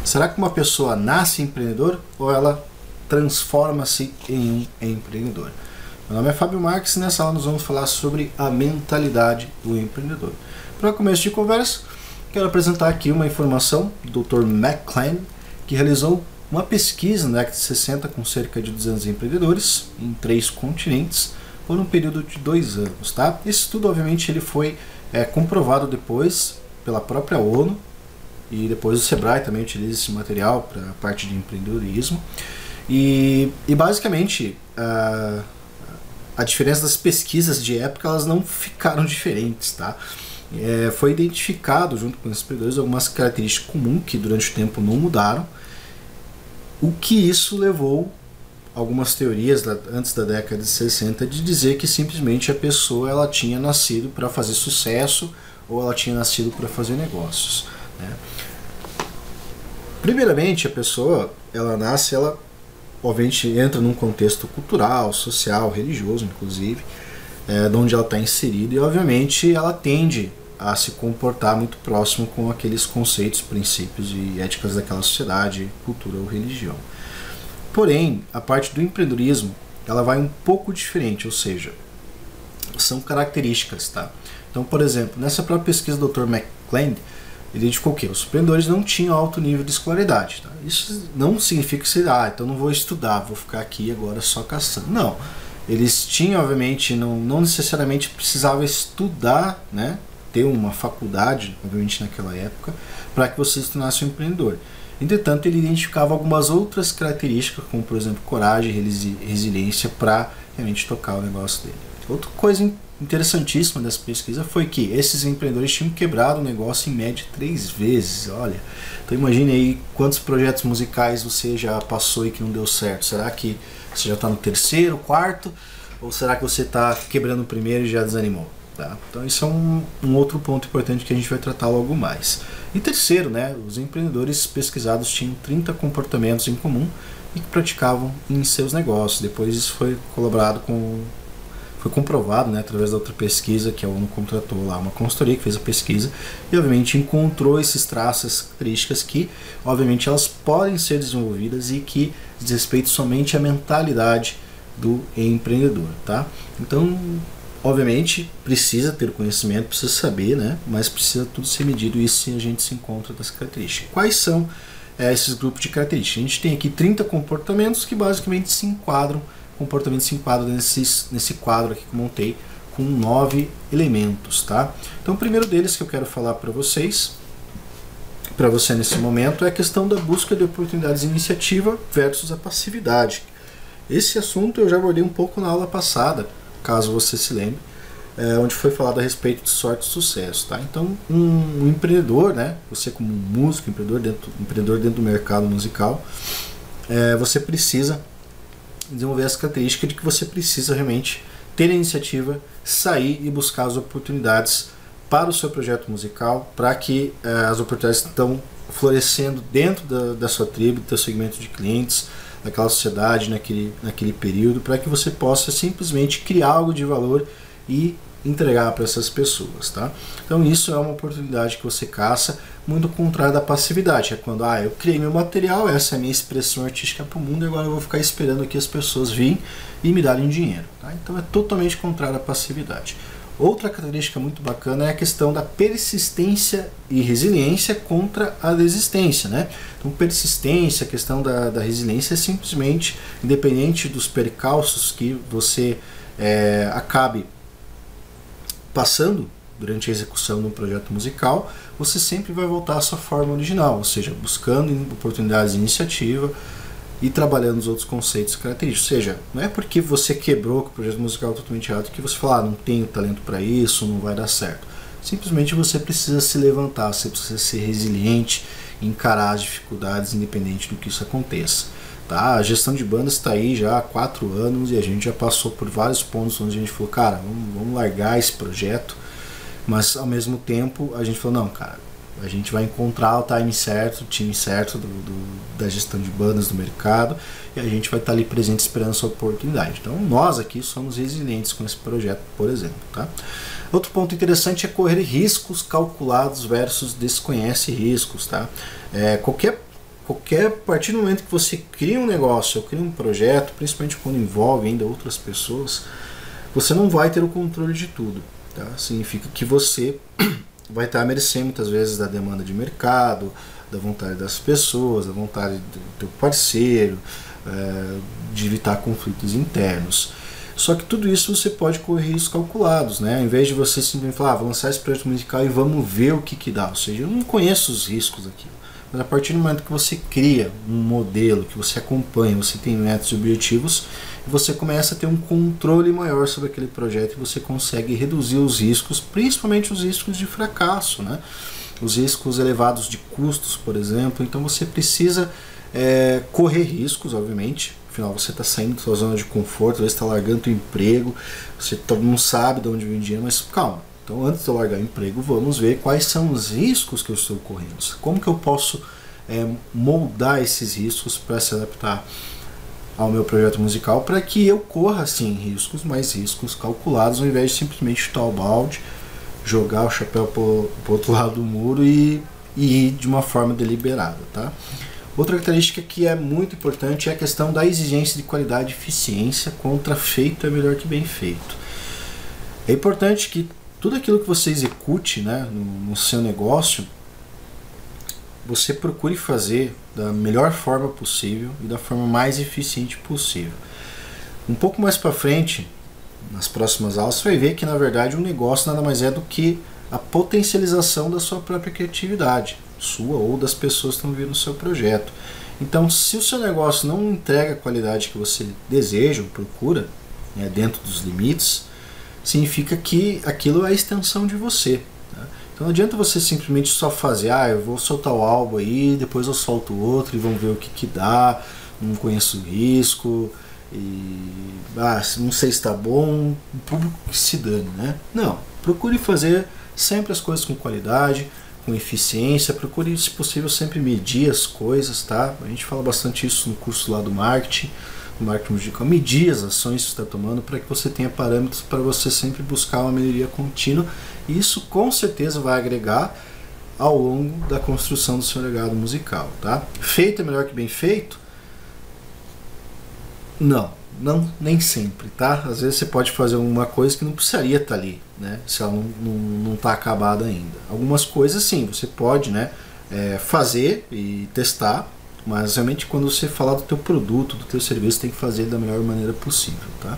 Será que uma pessoa nasce empreendedor ou ela transforma-se em um empreendedor? Meu nome é Fábio Marques e nessa aula nós vamos falar sobre a mentalidade do empreendedor. Para começo de conversa, quero apresentar aqui uma informação do Dr. McClain, que realizou uma pesquisa na década de 60 com cerca de 200 empreendedores em 3 continentes por um período de 2 anos. Tá? Esse estudo, obviamente, ele foi comprovado depois pela própria ONU e depois o Sebrae também utiliza esse material para a parte de empreendedorismo. E basicamente a diferença das pesquisas de época, elas não ficaram diferentes, tá? Foi identificado junto com os empreendedores algumas características comuns que durante o tempo não mudaram, o que isso levou algumas teorias antes da década de 60 de dizer que simplesmente a pessoa ela tinha nascido para fazer sucesso ou ela tinha nascido para fazer negócios, né? Primeiramente, a pessoa ela nasce, ela obviamente entra num contexto cultural, social, religioso inclusive, de onde ela está inserida, e obviamente ela tende a se comportar muito próximo com aqueles conceitos, princípios e éticas daquela sociedade, cultura ou religião. Porém, a parte do empreendedorismo ela vai um pouco diferente, ou seja, são características, tá? Então, por exemplo, nessa própria pesquisa do Dr. McClain, ele identificou que os empreendedores não tinham alto nível de escolaridade. Tá? Isso não significa que você, então não vou estudar, vou ficar aqui agora só caçando. Não, eles tinham, obviamente, não necessariamente precisava estudar, né? Ter uma faculdade, obviamente naquela época, para que você se tornasse um empreendedor. Entretanto, ele identificava algumas outras características, como por exemplo coragem e resiliência, para realmente tocar o negócio dele. Outra coisa interessantíssima dessa pesquisa foi que esses empreendedores tinham quebrado o negócio em média 3 vezes. Olha, então imagine aí quantos projetos musicais você já passou e que não deu certo. Será que você já está no 3º, 4º? Ou será que você está quebrando o primeiro e já desanimou? Tá? Então isso é um outro ponto importante que a gente vai tratar logo mais. E terceiro, né, os empreendedores pesquisados tinham 30 comportamentos em comum e que praticavam em seus negócios. Depois isso foi comprovado, né, através da outra pesquisa que a ONU contratou lá uma consultoria que fez a pesquisa e obviamente encontrou esses traços, essas características que obviamente elas podem ser desenvolvidas e que diz respeito somente à mentalidade do empreendedor, tá? Então, obviamente, precisa ter conhecimento, precisa saber, né? Mas precisa tudo ser medido e isso a gente se encontra das características. Quais são esses grupos de características? A gente tem aqui 30 comportamentos que basicamente se enquadram nesse quadro aqui que eu montei com 9 elementos, tá? Então o primeiro deles que eu quero falar para você nesse momento é a questão da busca de oportunidades de iniciativa versus a passividade. Esse assunto eu já abordei um pouco na aula passada, caso você se lembre, onde foi falado a respeito de sorte e sucesso, tá? Então um empreendedor, né? Você como músico, empreendedor dentro do mercado musical, você precisa desenvolver essa característica de que você precisa realmente ter a iniciativa, sair e buscar as oportunidades para o seu projeto musical, para que as oportunidades estão florescendo dentro da sua tribo, do seu segmento de clientes, daquela sociedade, naquele período, para que você possa simplesmente criar algo de valor e entregar para essas pessoas, tá? Então isso é uma oportunidade que você caça, muito ao contrário da passividade, é quando eu criei meu material, essa é a minha expressão artística para o mundo e agora eu vou ficar esperando que as pessoas virem e me darem dinheiro, tá? Então é totalmente contrário à passividade. Outra característica muito bacana é a questão da persistência e resiliência contra a desistência, né? Então persistência, a questão da resiliência é simplesmente, independente dos percalços que você acabe passando durante a execução de um projeto musical, você sempre vai voltar à sua forma original, ou seja, buscando oportunidades de iniciativa e trabalhando os outros conceitos característicos. Ou seja, não é porque você quebrou com o projeto musical totalmente errado que você fala, não tenho talento para isso, não vai dar certo. Simplesmente você precisa se levantar, você precisa ser resiliente, encarar as dificuldades independente do que isso aconteça. Tá? A gestão de bandas está aí já há 4 anos e a gente já passou por vários pontos onde a gente falou, cara, vamos largar esse projeto, mas ao mesmo tempo a gente falou, não, cara, a gente vai encontrar o time certo, o time certo da gestão de bandas do mercado e a gente vai estar ali presente esperando essa oportunidade. Então nós aqui somos resilientes com esse projeto, por exemplo. Tá? Outro ponto interessante é correr riscos calculados versus desconhece riscos. Tá? Qualquer a partir do momento que você cria um negócio ou cria um projeto, principalmente quando envolve ainda outras pessoas, você não vai ter o controle de tudo. Tá? Significa que você vai estar à mercê muitas vezes da demanda de mercado, da vontade das pessoas, da vontade do teu parceiro, de evitar conflitos internos. Só que tudo isso você pode correr riscos calculados, né? Ao invés de você simplesmente falar, vou lançar esse projeto musical e vamos ver o que dá. Ou seja, eu não conheço os riscos aqui. Mas a partir do momento que você cria um modelo, que você acompanha, você tem metas e objetivos, você começa a ter um controle maior sobre aquele projeto e você consegue reduzir os riscos, principalmente os riscos de fracasso, né? Os riscos elevados de custos, por exemplo. Então você precisa correr riscos, obviamente. Afinal, você está saindo da sua zona de conforto, você está largando o emprego, você não sabe de onde vem dinheiro, mas calma. Então, antes de eu largar o emprego, vamos ver quais são os riscos que eu estou correndo. Como que eu posso moldar esses riscos para se adaptar ao meu projeto musical, para que eu corra, sim, riscos, mas riscos calculados, ao invés de simplesmente chutar o balde, jogar o chapéu para o outro lado do muro e ir de uma forma deliberada, tá? Outra característica que é muito importante é a questão da exigência de qualidade e eficiência. Contra feito é melhor que bem feito. É importante que tudo aquilo que você execute, né, no seu negócio, você procure fazer da melhor forma possível e da forma mais eficiente possível. Um pouco mais para frente, nas próximas aulas, você vai ver que na verdade um negócio nada mais é do que a potencialização da sua própria criatividade, sua ou das pessoas que estão vivendo o seu projeto. Então, se o seu negócio não entrega a qualidade que você deseja ou procura, né, dentro dos limites, significa que aquilo é a extensão de você. Tá? Então não adianta você simplesmente só fazer, eu vou soltar o álbum aí, depois eu solto outro e vamos ver o que dá, não conheço o risco, e não sei se está bom, o público que se dane, né? Não, procure fazer sempre as coisas com qualidade, com eficiência, procure, se possível, sempre medir as coisas, tá? A gente fala bastante isso no curso lá do marketing musical, medir as ações que você está tomando para que você tenha parâmetros para você sempre buscar uma melhoria contínua, e isso com certeza vai agregar ao longo da construção do seu legado musical, tá? Feito é melhor que bem feito? Não, nem sempre, tá? Às vezes você pode fazer uma coisa que não precisaria estar ali, né? Se ela não está acabada ainda. Algumas coisas sim, você pode, né, fazer e testar, mas realmente quando você falar do teu produto, do teu serviço, tem que fazer da melhor maneira possível, tá?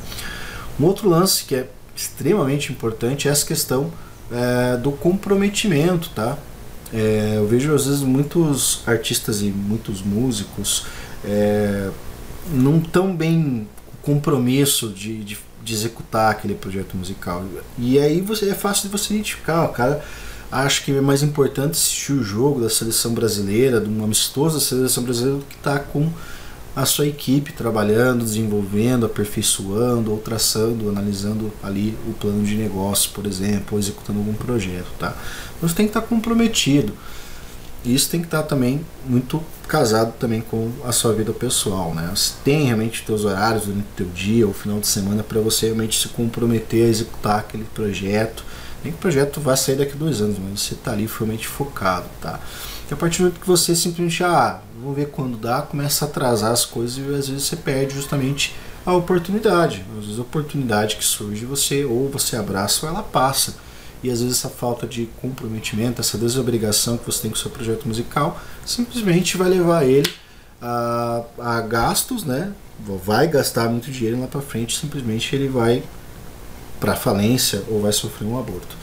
Um outro lance que é extremamente importante é essa questão do comprometimento, tá? Eu vejo às vezes muitos artistas e muitos músicos não tão bem compromisso de executar aquele projeto musical, e aí é fácil de você identificar. O cara acha que é mais importante assistir o jogo da seleção brasileira, de um amistoso da seleção brasileira, do que estar com a sua equipe trabalhando, desenvolvendo, aperfeiçoando ou traçando, analisando ali o plano de negócio, por exemplo, ou executando algum projeto, tá? Então você tem que estar comprometido. E isso tem que estar também muito casado também com a sua vida pessoal, né? Você tem realmente os teus horários durante o teu dia ou final de semana para você realmente se comprometer a executar aquele projeto. Nem que o projeto vá sair daqui a 2 anos, mas você está ali realmente focado, tá? E a partir do momento que você simplesmente, vamos ver quando dá, começa a atrasar as coisas, e às vezes você perde justamente a oportunidade. Às vezes a oportunidade que surge, ou você abraça ou ela passa. E às vezes essa falta de comprometimento, essa desobrigação que você tem com o seu projeto musical, simplesmente vai levar ele a gastos, né? Vai gastar muito dinheiro lá para frente, simplesmente ele vai para falência ou vai sofrer um aborto.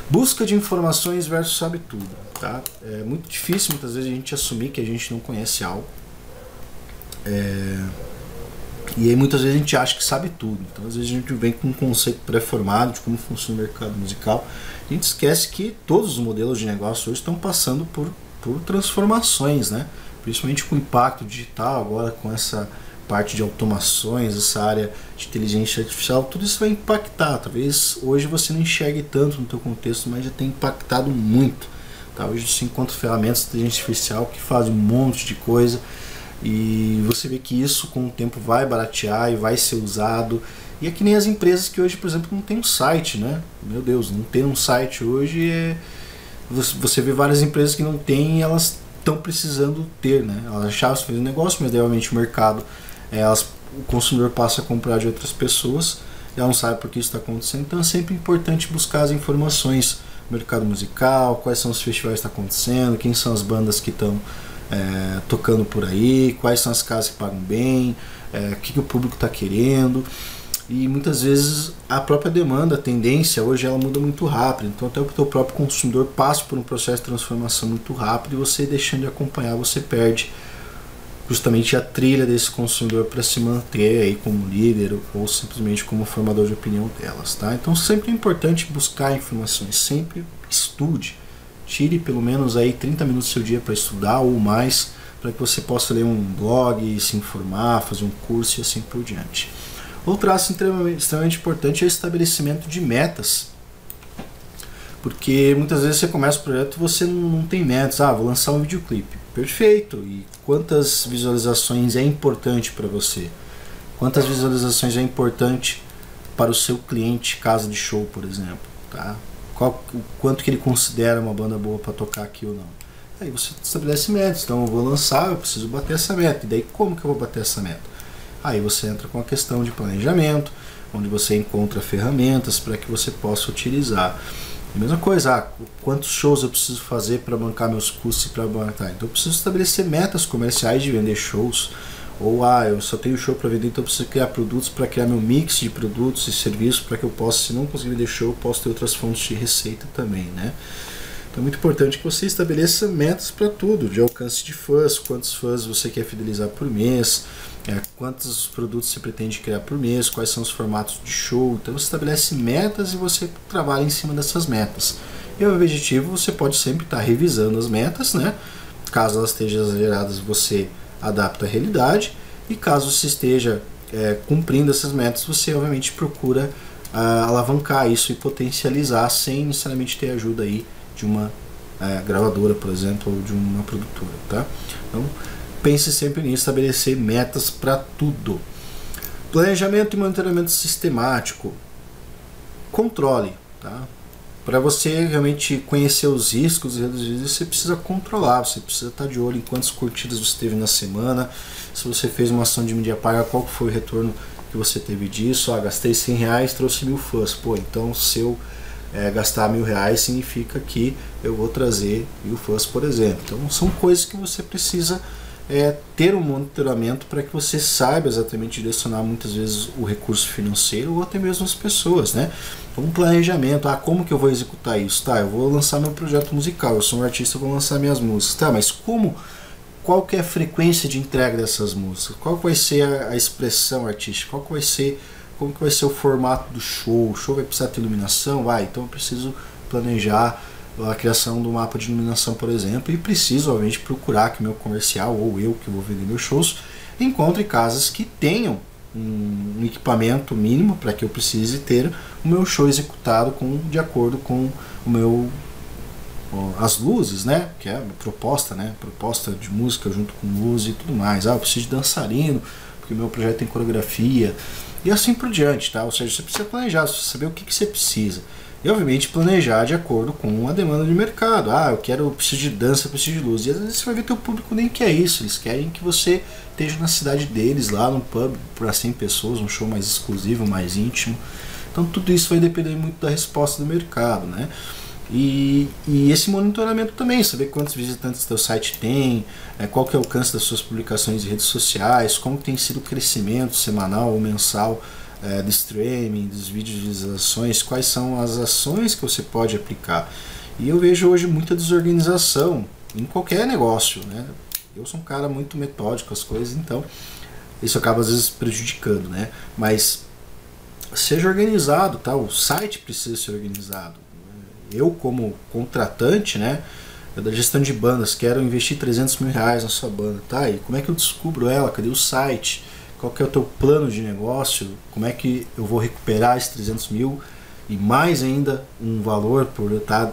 Busca de informações versus sabe tudo, tá? É muito difícil muitas vezes a gente assumir que a gente não conhece algo. E aí muitas vezes a gente acha que sabe tudo. Então às vezes a gente vem com um conceito pré-formado de como funciona o mercado musical. A gente esquece que todos os modelos de negócio hoje estão passando por transformações, né? Principalmente com o impacto digital, agora com essa parte de automações, essa área de inteligência artificial, tudo isso vai impactar. Talvez hoje você não enxergue tanto no teu contexto, mas já tem impactado muito, tá? Hoje você encontra ferramentas de inteligência artificial que fazem um monte de coisa, e você vê que isso com o tempo vai baratear e vai ser usado. E é que nem as empresas que hoje, por exemplo, não tem um site, né? Meu Deus, não ter um site hoje você vê várias empresas que não têm, elas estão precisando ter, né? Elas achavam que faziam negócio, mas realmente o mercado, o consumidor passa a comprar de outras pessoas, ela não sabe por que isso está acontecendo, então é sempre importante buscar as informações do mercado musical, quais são os festivais que estão acontecendo, quem são as bandas que estão tocando por aí, quais são as casas que pagam bem, o que o público está querendo. E muitas vezes a própria demanda, a tendência, hoje ela muda muito rápido. Então até o teu próprio consumidor passa por um processo de transformação muito rápido e você deixando de acompanhar, você perde justamente a trilha desse consumidor para se manter aí como líder ou simplesmente como formador de opinião delas, tá? Então sempre é importante buscar informações, sempre estude. Tire pelo menos aí 30 minutos do seu dia para estudar ou mais, para que você possa ler um blog, se informar, fazer um curso e assim por diante. Outro traço extremamente importante é o estabelecimento de metas, porque muitas vezes você começa o projeto e você não tem metas. Vou lançar um videoclipe. Perfeito! E quantas visualizações é importante para você? Quantas visualizações é importante para o seu cliente, casa de show, por exemplo? Tá? O quanto que ele considera uma banda boa para tocar aqui ou não? Aí você estabelece metas. Então eu vou lançar, eu preciso bater essa meta. E daí como que eu vou bater essa meta? Aí você entra com a questão de planejamento, onde você encontra ferramentas para que você possa utilizar. A mesma coisa, quantos shows eu preciso fazer para bancar meus custos e para bancar? Então eu preciso estabelecer metas comerciais de vender shows. Ou eu só tenho show para vender, então eu preciso criar produtos para criar meu mix de produtos e serviços para que eu possa, se não conseguir vender show, eu possa ter outras fontes de receita também, né? Então é muito importante que você estabeleça metas para tudo, de alcance de fãs, quantos fãs você quer fidelizar por mês, quantos produtos você pretende criar por mês, quais são os formatos de show. Então você estabelece metas e você trabalha em cima dessas metas. E o objetivo, você pode sempre estar revisando as metas, né? Caso elas estejam exageradas, você adapta a realidade, e caso você esteja cumprindo essas metas, você obviamente procura alavancar isso e potencializar sem necessariamente ter ajuda aí de uma gravadora, por exemplo, ou de uma produtora, tá? Então pense sempre nisso, estabelecer metas para tudo. Planejamento e monitoramento sistemático. Controle, tá? Para você realmente conhecer os riscos e reduzir isso, você precisa controlar, você precisa estar de olho em quantas curtidas você teve na semana, se você fez uma ação de mídia paga, qual foi o retorno que você teve disso. Gastei R$100, trouxe 1000 fãs. Então se eu gastar R$1000 significa que eu vou trazer 1000 fãs, por exemplo. Então são coisas que você precisa ter um monitoramento para que você saiba exatamente direcionar muitas vezes o recurso financeiro ou até mesmo as pessoas, né? Um planejamento, como que eu vou executar isso? Eu vou lançar meu projeto musical, eu sou um artista, eu vou lançar minhas músicas, mas qual que é a frequência de entrega dessas músicas? Qual vai ser a expressão artística? Como que vai ser o formato do show? O show vai precisar ter iluminação? Então eu preciso planejar a criação do mapa de iluminação, por exemplo, e preciso, obviamente, procurar que meu comercial, ou eu que vou vender meus shows, encontre casas que tenham um equipamento mínimo para que eu precise ter o meu show executado de acordo com as luzes, né? Que é a proposta, né? Proposta de música junto com luz e tudo mais. Eu preciso de dançarino, porque o meu projeto tem coreografia, e assim por diante, tá? Ou seja, você precisa planejar, você precisa saber o que você precisa. E obviamente planejar de acordo com a demanda de mercado. Eu preciso de dança, eu preciso de luz. E às vezes você vai ver que o público nem quer isso. Eles querem que você esteja na cidade deles, lá num pub para 100 pessoas, um show mais exclusivo, mais íntimo. Então tudo isso vai depender muito da resposta do mercado, né? E esse monitoramento também, saber quantos visitantes seu site tem, qual que é o alcance das suas publicações em redes sociais, como tem sido o crescimento semanal ou mensal do streaming, dos vídeos de visualizações, quais são as ações que você pode aplicar. E eu vejo hoje muita desorganização em qualquer negócio, né? Eu sou um cara muito metódico com as coisas, então isso acaba às vezes prejudicando, né? Mas seja organizado, tá? O site precisa ser organizado. Eu como contratante, né, da gestão de bandas, quero investir R$300.000 na sua banda, tá? E como é que eu descubro ela? Cadê o site? Qual que é o teu plano de negócio? Como é que eu vou recuperar esses 300 mil e mais ainda um valor por eu estar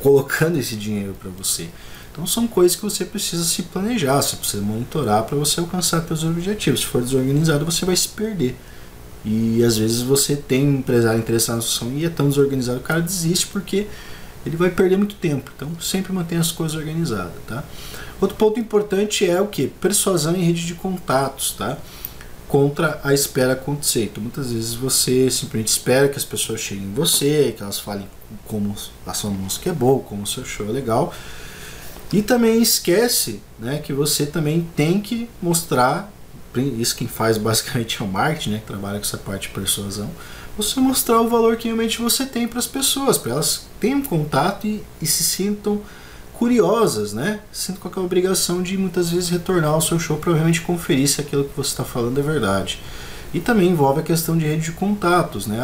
colocando esse dinheiro para você? Então são coisas que você precisa se planejar, você precisa monitorar para você alcançar seus objetivos. Se for desorganizado, você vai se perder. E às vezes você tem um empresário interessado na solução e é tão desorganizado, o cara desiste porque ele vai perder muito tempo. Então sempre mantenha as coisas organizadas, tá? Outro ponto importante é o que? Persuasão em rede de contatos, tá? Contra a espera acontecer. Então muitas vezes você simplesmente espera que as pessoas cheguem em você, que elas falem como a sua música é boa, como o seu show é legal. E também esquece, né, que você também tem que mostrar, isso quem faz basicamente é o marketing, né, que trabalha com essa parte de persuasão, você mostrar o valor que realmente você tem para as pessoas, para elas tenham contato e se sintam curiosas, né? Sinto com aquela obrigação de muitas vezes retornar ao seu show para realmente conferir se aquilo que você está falando é verdade. E também envolve a questão de rede de contatos, né?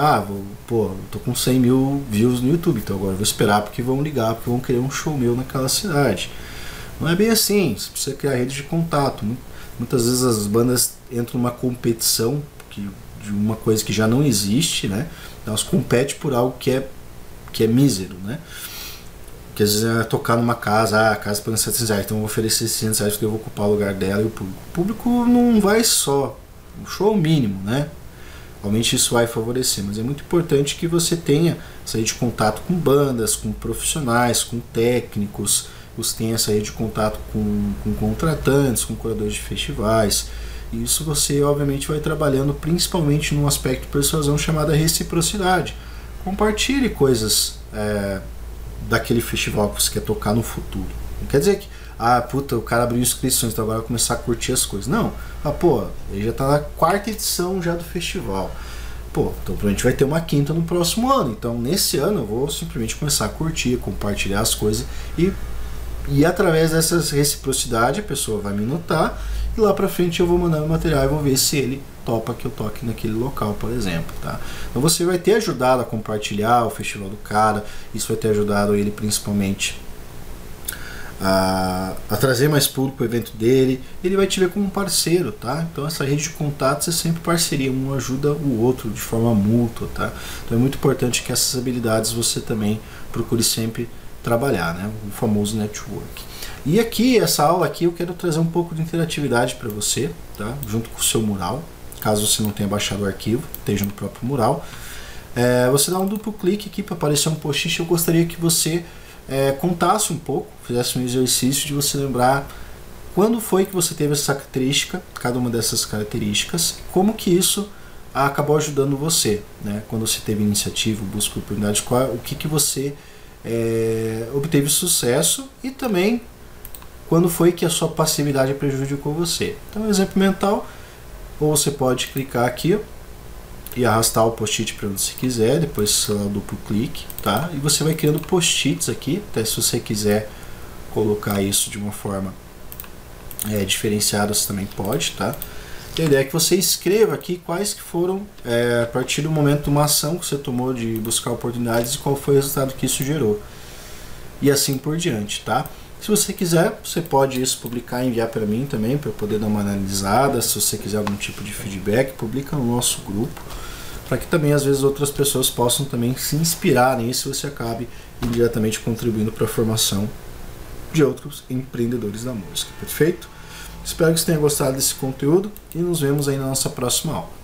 Tô com 100 mil views no YouTube, então agora eu vou esperar porque vão ligar, porque vão querer um show meu naquela cidade. Não é bem assim, você precisa criar rede de contato. Muitas vezes as bandas entram numa competição de uma coisa que já não existe, né? Elas competem por algo que é mísero, né? Que às vezes é tocar numa casa, a casa paga 700 reais, então eu vou oferecer 600 reais porque eu vou ocupar o lugar dela e o público não vai só, o show é o mínimo, né? Realmente isso vai favorecer, mas é muito importante que você tenha essa rede de contato com bandas, com profissionais, com técnicos, você tenha essa rede de contato com contratantes, com curadores de festivais. E isso você obviamente vai trabalhando principalmente num aspecto de persuasão chamada reciprocidade. Compartilhe coisas daquele festival que você quer tocar no futuro. Não quer dizer que, o cara abriu inscrições, então agora vai começar a curtir as coisas. Não, ele já está na 4ª edição já do festival. Então provavelmente vai ter uma 5ª no próximo ano. Então nesse ano eu vou simplesmente começar a curtir, compartilhar as coisas e através dessa reciprocidade a pessoa vai me notar e lá pra frente eu vou mandar o material e vou ver se ele topa que eu toque naquele local, por exemplo, tá? Então você vai ter ajudado a compartilhar o festival do cara, isso vai ter ajudado ele principalmente a trazer mais público para o evento dele, ele vai te ver como um parceiro, tá? Então essa rede de contatos é sempre parceria, um ajuda o outro de forma mútua, tá? Então é muito importante que essas habilidades você também procure sempre trabalhar, né? O famoso network. E aqui, essa aula aqui, eu quero trazer um pouco de interatividade para você, tá? Junto com o seu mural, caso você não tenha baixado o arquivo, esteja no próprio mural. Você dá um duplo clique aqui para aparecer um post-it. Eu gostaria que você contasse um pouco, fizesse um exercício de você lembrar quando foi que você teve essa característica, cada uma dessas características, como que isso acabou ajudando você, né? Quando você teve iniciativa, busca oportunidades, o que você obteve sucesso e também quando foi que a sua passividade prejudicou você. Então, um exemplo mental, ou você pode clicar aqui e arrastar o post-it para onde você quiser, depois você dá o duplo clique, tá? E você vai criando post-its aqui, até se você quiser colocar isso de uma forma diferenciada, você também pode, tá? A ideia é que você escreva aqui quais que foram, a partir do momento, uma ação que você tomou de buscar oportunidades e qual foi o resultado que isso gerou. E assim por diante, tá? Se você quiser, você pode isso publicar e enviar para mim também, para eu poder dar uma analisada. Se você quiser algum tipo de feedback, publica no nosso grupo, para que também às vezes outras pessoas possam também se inspirar nisso e você acabe indiretamente contribuindo para a formação de outros empreendedores da música. Perfeito? Espero que você tenha gostado desse conteúdo e nos vemos aí na nossa próxima aula.